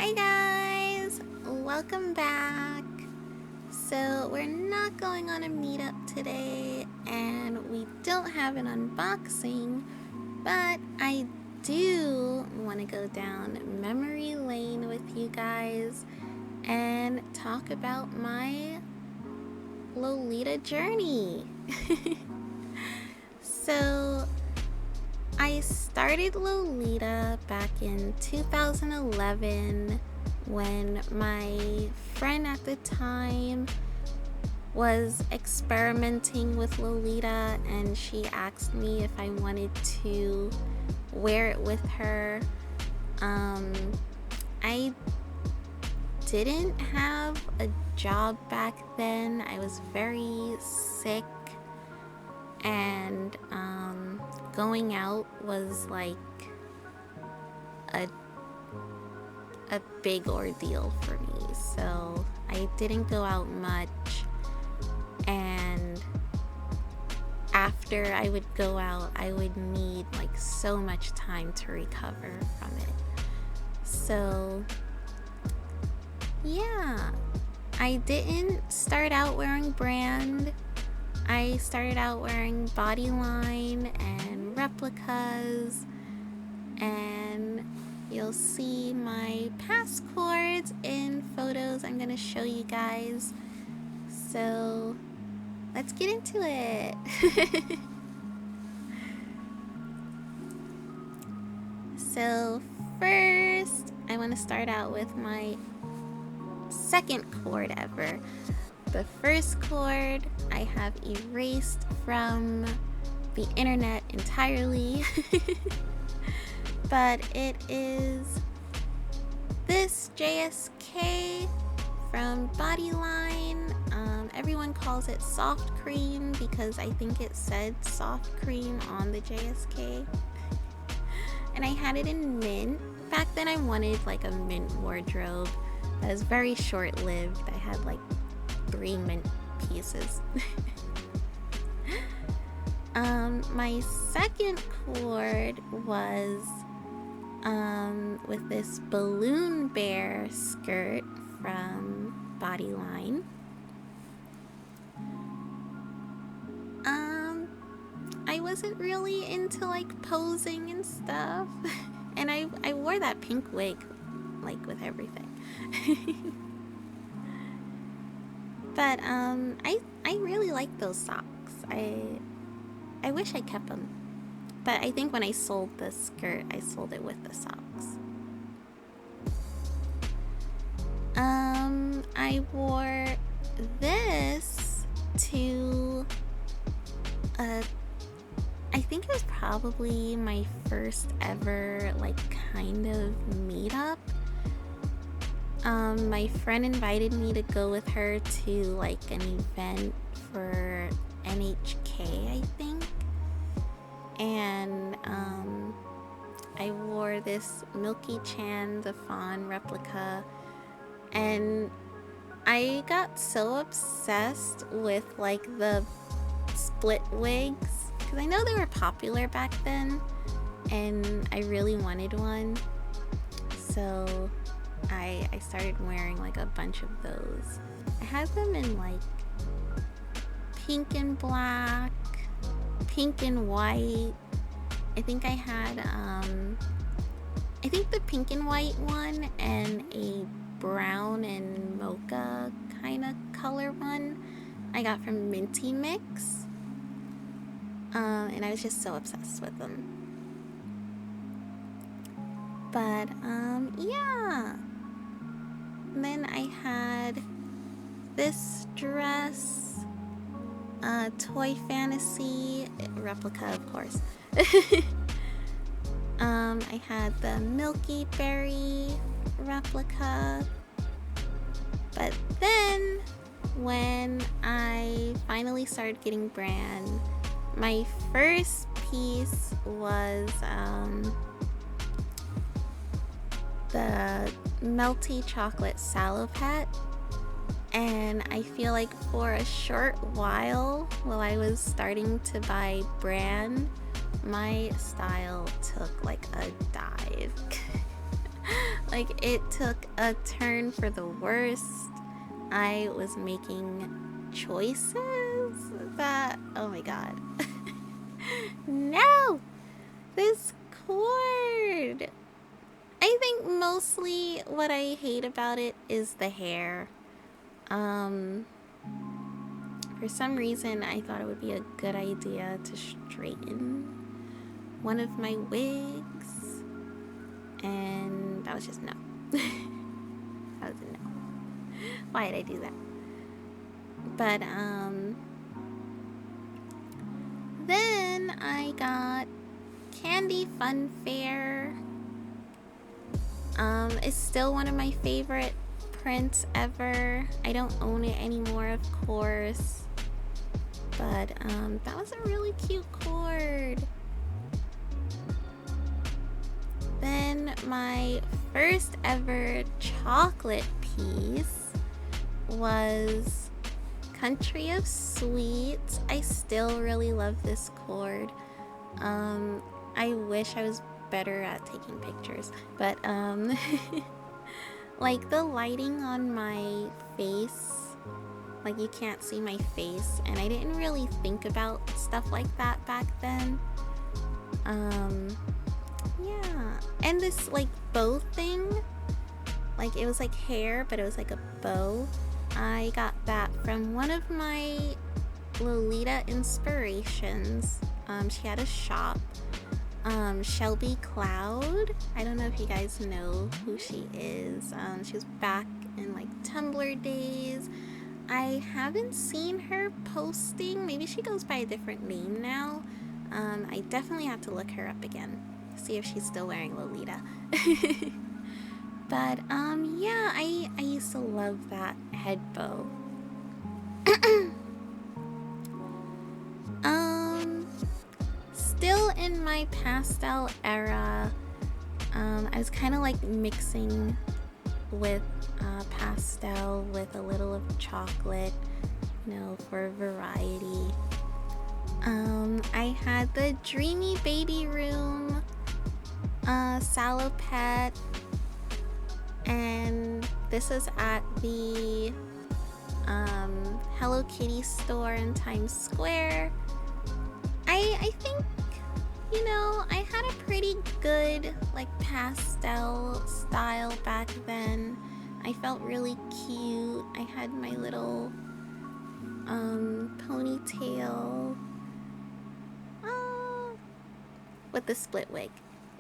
Hi guys! Welcome back. So we're not going on a meetup today and we don't have an unboxing, but I do want to go down memory lane with you guys and talk about my Lolita journey. So I started Lolita back in 2011 when my friend at the time was experimenting with Lolita and she asked me if I wanted to wear it with her. I didn't have a job back then. I was very sick and going out was like a big ordeal for me, so I didn't go out much, and after I would go out I would need like so much time to recover from it. So yeah, I didn't start out wearing brand. I started out wearing bodyline and replicas, and you'll see my past coords in photos I'm gonna show you guys. So let's get into it. So first I want to start out with my second coord ever. The first coord I have erased from the internet entirely, but it is this JSK from Bodyline. Everyone calls it soft cream because I think it said soft cream on the JSK, and I had it in mint. Back then I wanted like a mint wardrobe. That was very short-lived. I had like 3 mint pieces. My second coord was with this balloon bear skirt from Bodyline. I wasn't really into like posing and stuff, and I wore that pink wig like with everything. But I really like those socks. I wish I kept them, but I think when I sold the skirt, I sold it with the socks. I wore this to I think it was probably my first ever like kind of meetup. My friend invited me to go with her to like an event for NHK, I think, and I wore this Milky Chan the Fawn replica, and I got so obsessed with like the split wigs because I know they were popular back then and I really wanted one, so I started wearing like a bunch of those. I had them in like pink and black, pink and white. I think I had I think the pink and white one and a brown and mocha kind of color one I got from Minty Mix. And I was just so obsessed with them. But yeah. And then I had this dress, Toy Fantasy replica, of course. I had the Milky Berry replica. But then when I finally started getting brand, my first piece was the Melty Chocolate Salopette, and I feel like for a short while I was starting to buy brand, my style took like a dive. Like, it took a turn for the worst. I was making choices that, oh my god. No! This cord! I think mostly what I hate about it is the hair. For some reason, I thought it would be a good idea to straighten one of my wigs, and that was just no. That was a no. Why did I do that? But then I got Candy Fun Fair. It's still one of my favorite prints ever. I don't own it anymore, of course. But that was a really cute cord. Then my first ever chocolate piece was Country of Sweets. I still really love this cord. I wish I was better at taking pictures, but like the lighting on my face, like you can't see my face, and I didn't really think about stuff like that back then. Yeah, and this like bow thing, like it was like hair, but it was like a bow. I got that from one of my Lolita inspirations. She had a shop, Shelby Cloud. I don't know if you guys know who she is. She was back in like Tumblr days. I haven't seen her posting. Maybe she goes by a different name now. I definitely have to look her up again, see if she's still wearing Lolita. But yeah, I used to love that head bow. Still in my pastel era, I was kind of like mixing with pastel with a little of chocolate, you know, for variety. I had the Dreamy Baby Room Salopette, and this is at the Hello Kitty store in Times Square. I think, you know, I had a pretty good like pastel style back then. I felt really cute. I had my little ponytail with the split wig.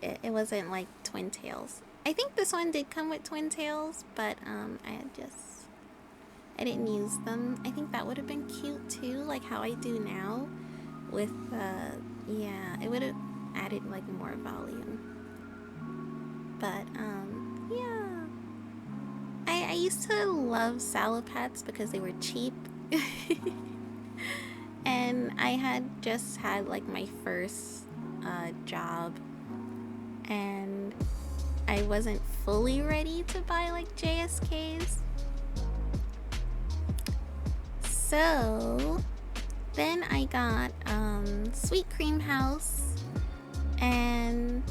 It wasn't like twin tails. I think this one did come with twin tails, but I didn't use them. I think that would have been cute too, like how I do now with yeah, it would have added like more volume. But yeah, I used to love salopettes because they were cheap. And I had just had like my first job, and I wasn't fully ready to buy like JSKs. So then I got Sweet Cream House, and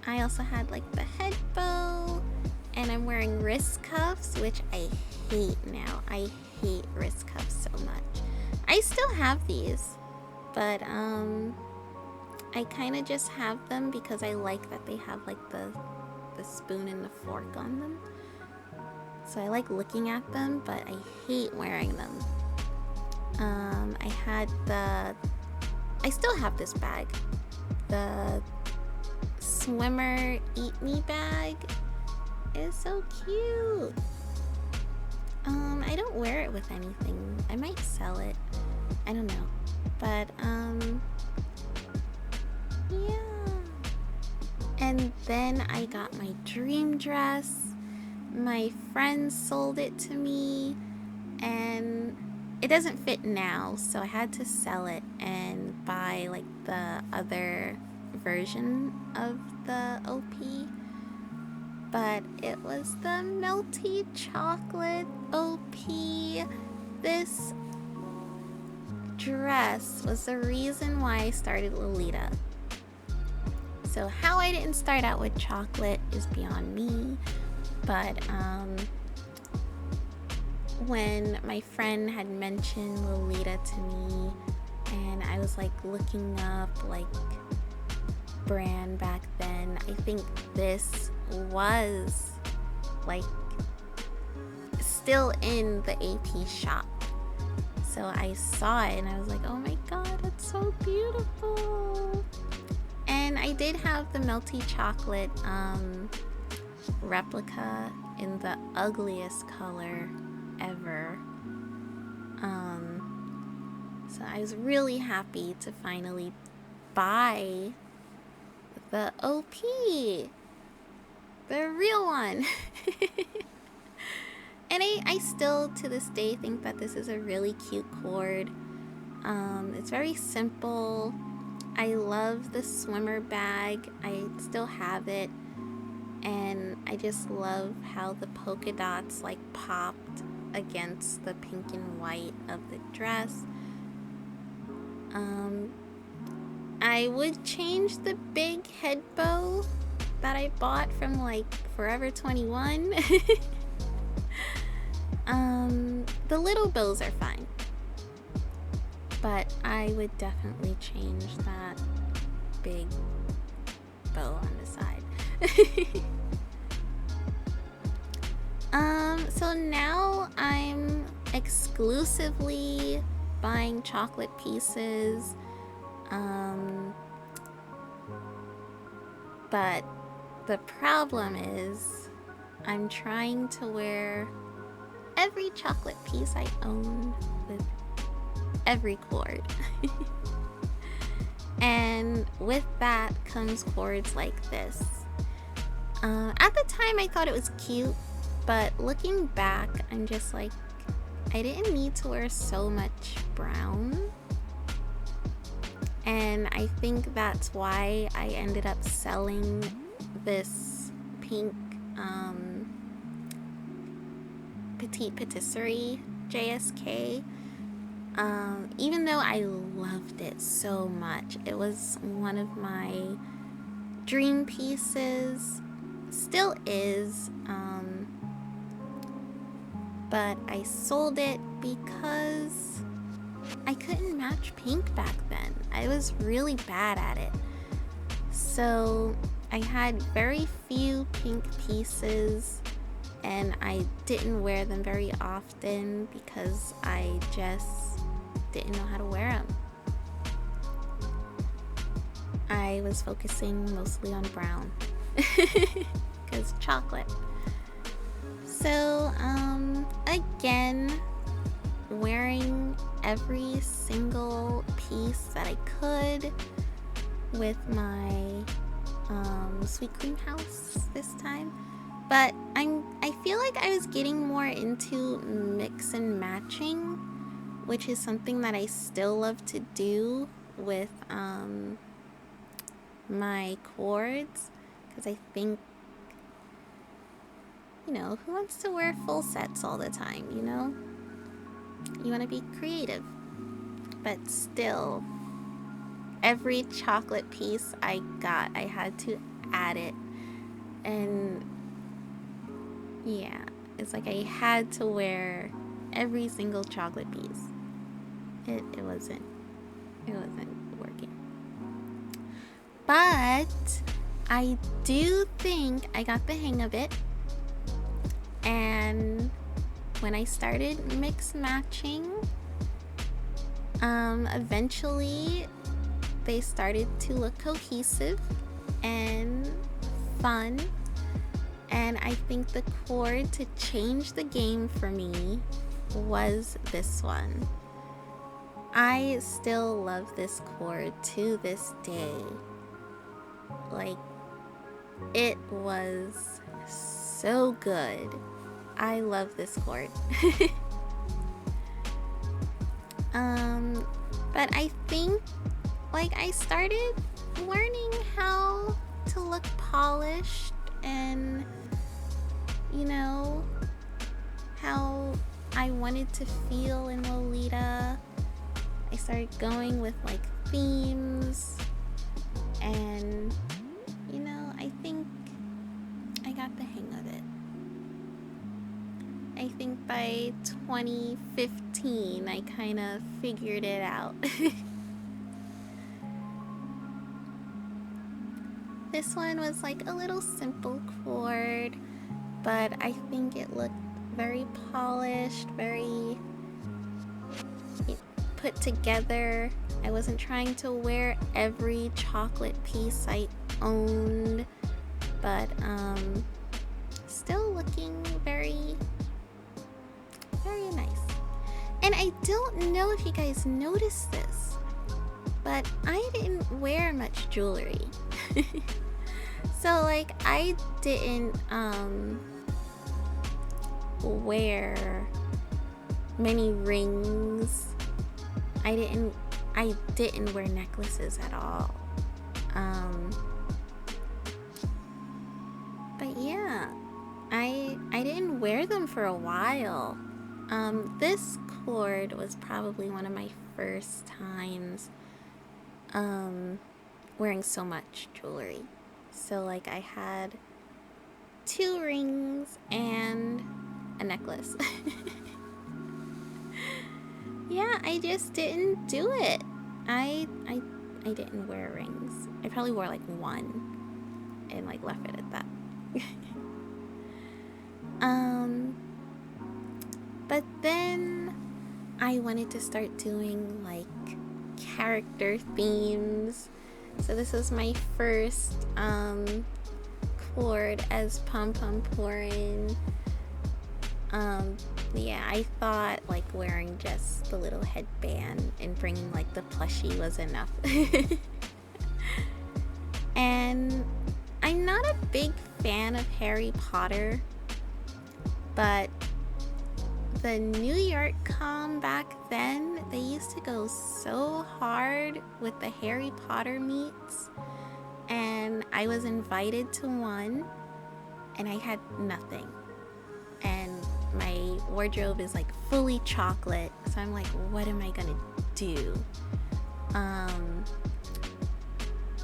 I also had like the head bow, and I'm wearing wrist cuffs, which I hate now. I hate wrist cuffs so much. I still have these, but I kind of just have them because I like that they have like the spoon and the fork on them. So I like looking at them, but I hate wearing them. I still have this bag, the Swimmer Eat Me bag. It's so cute. I don't wear it with anything. I might sell it. I don't know. But yeah. And then I got my dream dress. My friend sold it to me, and it doesn't fit now, so I had to sell it and buy like the other version of the OP. But it was the melty chocolate OP. This dress was the reason why I started Lolita. So how I didn't start out with chocolate is beyond me, but when my friend had mentioned Lolita to me, and I was like looking up like brand back then, I think this was like still in the AP shop. So I saw it and I was like, oh my god, it's so beautiful. And I did have the melty chocolate replica in the ugliest color ever. So I was really happy to finally buy the OP, the real one. And I still to this day think that this is a really cute cord. It's very simple. I love the swimmer bag. I still have it, and I just love how the polka dots like popped against the pink and white of the dress. I would change the big head bow that I bought from like Forever 21. The little bows are fine, but I would definitely change that big bow on the side. So now I'm exclusively buying chocolate pieces, but the problem is I'm trying to wear every chocolate piece I own with every cord. And with that comes cords like this. At the time I thought it was cute, but looking back I'm just like, I didn't need to wear so much brown. And I think that's why I ended up selling this pink Petite Patisserie JSK. Even though I loved it so much, it was one of my dream pieces, still is, but I sold it because I couldn't match pink back then. I was really bad at it. So I had very few pink pieces, and I didn't wear them very often because I just didn't know how to wear them. I was focusing mostly on brown because chocolate. So again, wearing every single piece that I could with my sweet cream house this time. But I feel like I was getting more into mix and matching, which is something that I still love to do with my cords, because I think, you know, who wants to wear full sets all the time, you know? You want to be creative. But still, every chocolate piece I got, I had to add it. And yeah, it's like I had to wear every single chocolate piece. It wasn't working. But I do think I got the hang of it. And when I started mix matching, eventually they started to look cohesive and fun. And I think the cord to change the game for me was this one. I still love this cord to this day. Like, it was so good. I love this cord. But I think, like, I started learning how to look polished and, you know, how I wanted to feel in Lolita. I started going with like themes and I think by 2015 I kind of figured it out. This one was like a little simple chord, but I think it looked very polished, very put together. I wasn't trying to wear every chocolate piece I owned, but still looking very, very nice. And I don't know if you guys noticed this, but I didn't wear much jewelry. So like I didn't wear many rings. I didn't wear necklaces at all. But yeah, I didn't wear them for a while. This cord was probably one of my first times wearing so much jewelry. So like I had 2 rings and a necklace. Yeah, I just didn't do it. I didn't wear rings. I probably wore like 1 and like left it at that. But then I wanted to start doing like character themes. So this was my first chord as Pom Pom Pourin. Yeah, I thought like wearing just the little headband and bringing like the plushie was enough. And I'm not a big fan of Harry Potter, but the New York con back then, they used to go so hard with the Harry Potter meets, and I was invited to one and I had nothing, and my wardrobe is like fully chocolate, so I'm like, what am I gonna do?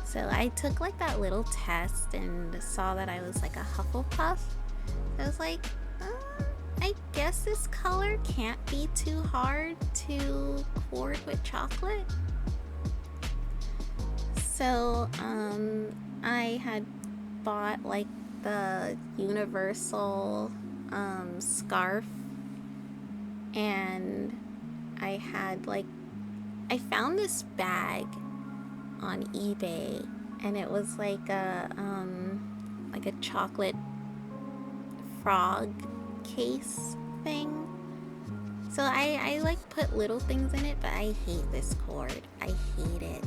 So I took like that little test and saw that I was like a Hufflepuff. So I was like, I guess this color can't be too hard to cord with chocolate. So I had bought like the universal scarf, and I found this bag on eBay, and it was like a chocolate frog case thing. So I like put little things in it, but I hate this cord. I hate it.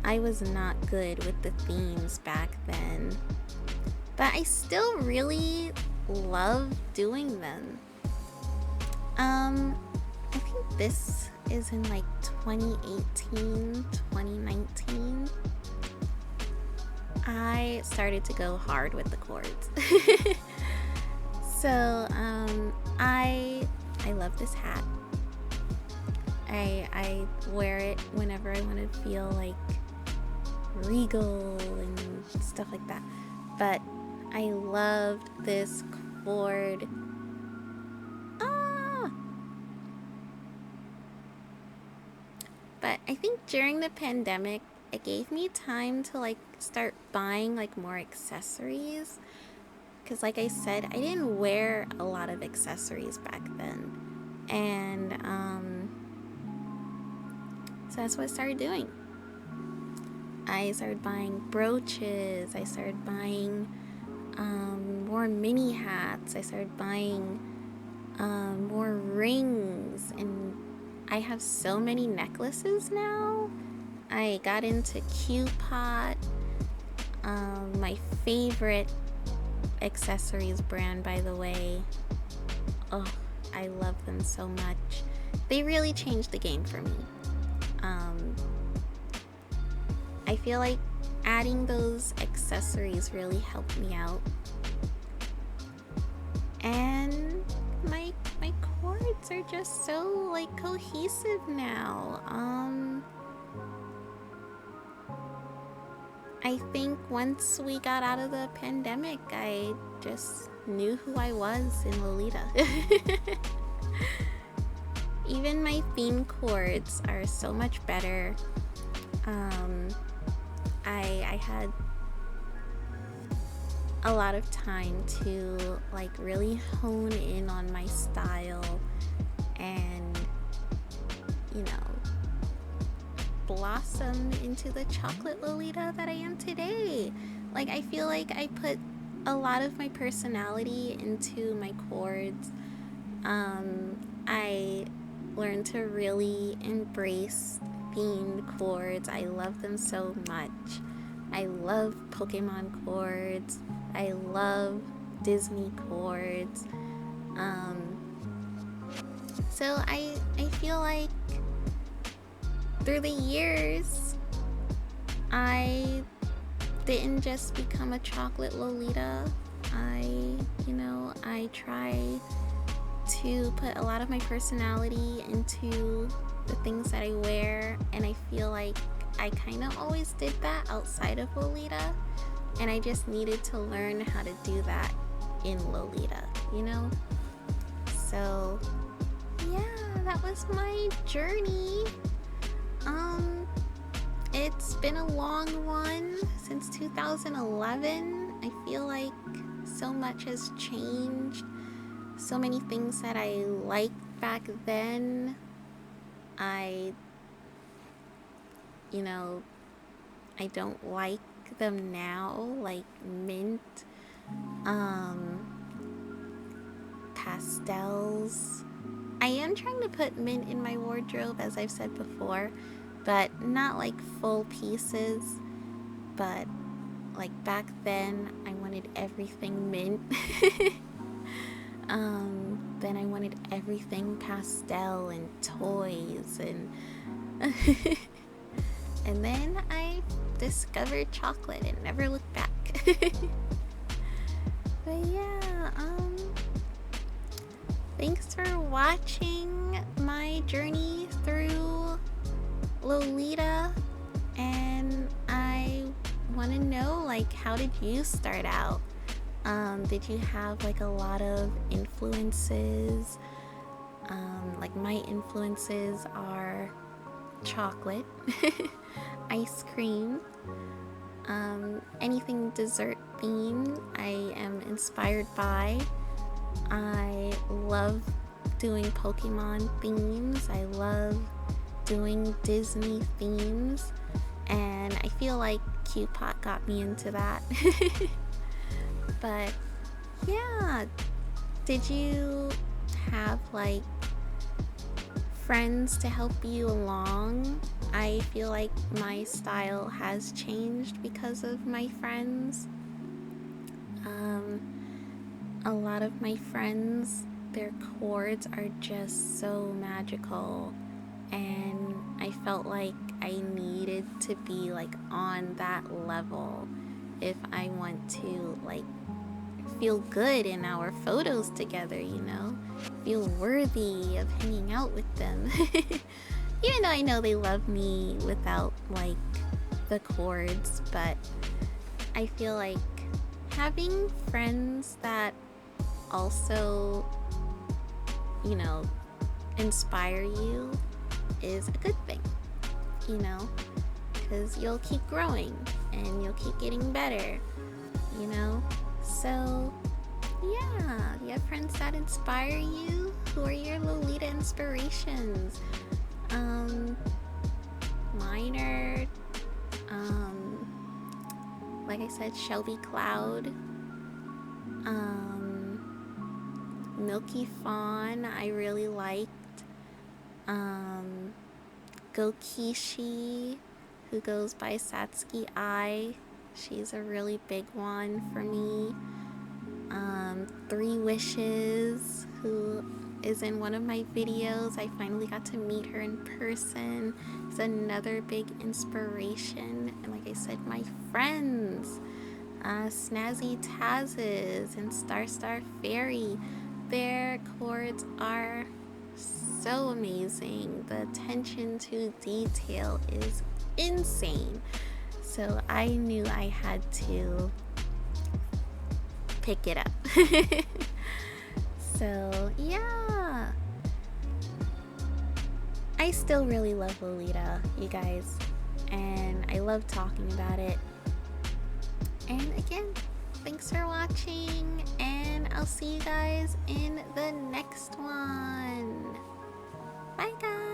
I was not good with the themes back then, but I still really love doing them. I think this is in like 2018, 2019. I started to go hard with the chords. So I love this hat. I wear it whenever I want to feel like regal and stuff like that. But I loved this cord. But I think during the pandemic, it gave me time to like start buying like more accessories. Because like I said, I didn't wear a lot of accessories back then. And so that's what I started doing. I started buying brooches. I started buying more mini hats. I started buying more rings. And I have so many necklaces now. I got into Q-Pot. My favorite accessories brand, by the way. Oh, I love them so much. They really changed the game for me. I feel like adding those accessories really helped me out. And my chords are just so like cohesive now. I think once we got out of the pandemic, I just knew who I was in Lolita. Even my theme chords are so much better. I had a lot of time to like really hone in on my style and, you know, blossom into the chocolate Lolita that I am today. Like, I feel like I put a lot of my personality into my chords. I learned to really embrace themed chords. I love them so much. I love Pokemon chords. I love Disney chords. So I feel like through the years, I didn't just become a chocolate Lolita. I try to put a lot of my personality into the things that I wear, and I feel like I kind of always did that outside of Lolita, and I just needed to learn how to do that in Lolita, you know? So yeah, that was my journey. It's been a long one since 2011. I feel like so much has changed. So many things that I liked back then, I don't like them now, like mint, pastels. I am trying to put mint in my wardrobe, as I've said before, but not like full pieces. But like back then, I wanted everything mint. Then I wanted everything pastel and toys, and and then I discovered chocolate and never looked back. But yeah, thanks for watching my journey through Lolita, and I want to know, like, how did you start out? Did you have like a lot of influences? Like, my influences are chocolate, ice cream, anything dessert themed I am inspired by. I love doing Pokemon themes. I love doing Disney themes, and I feel like Q-Pot got me into that. But yeah, did you have like friends to help you along? I feel like my style has changed because of my friends. A lot of my friends, their chords are just so magical, and I felt like I needed to be like on that level if I want to like feel good in our photos together, you know? Feel worthy of hanging out with them. Even though I know they love me without like the chords, but I feel like having friends that also, you know, inspire you is a good thing, you know? Because you'll keep growing and you'll keep getting better, you know? So yeah, you have friends that inspire you. Who are your Lolita inspirations? Mine are, like I said, Shelby Cloud, Milky Fawn I really liked, Gokishi, who goes by Satsuki Ai. She's a really big one for me. Three Wishes, who is in one of my videos. I finally got to meet her in person. It's another big inspiration. And like I said, my friends, Snazzy Tazes and Star Fairy, their chords are so amazing. The attention to detail is insane. So I knew I had to pick it up. So yeah, I still really love Lolita, you guys, and I love talking about it. And again, thanks for watching, and I'll see you guys in the next one. Bye guys.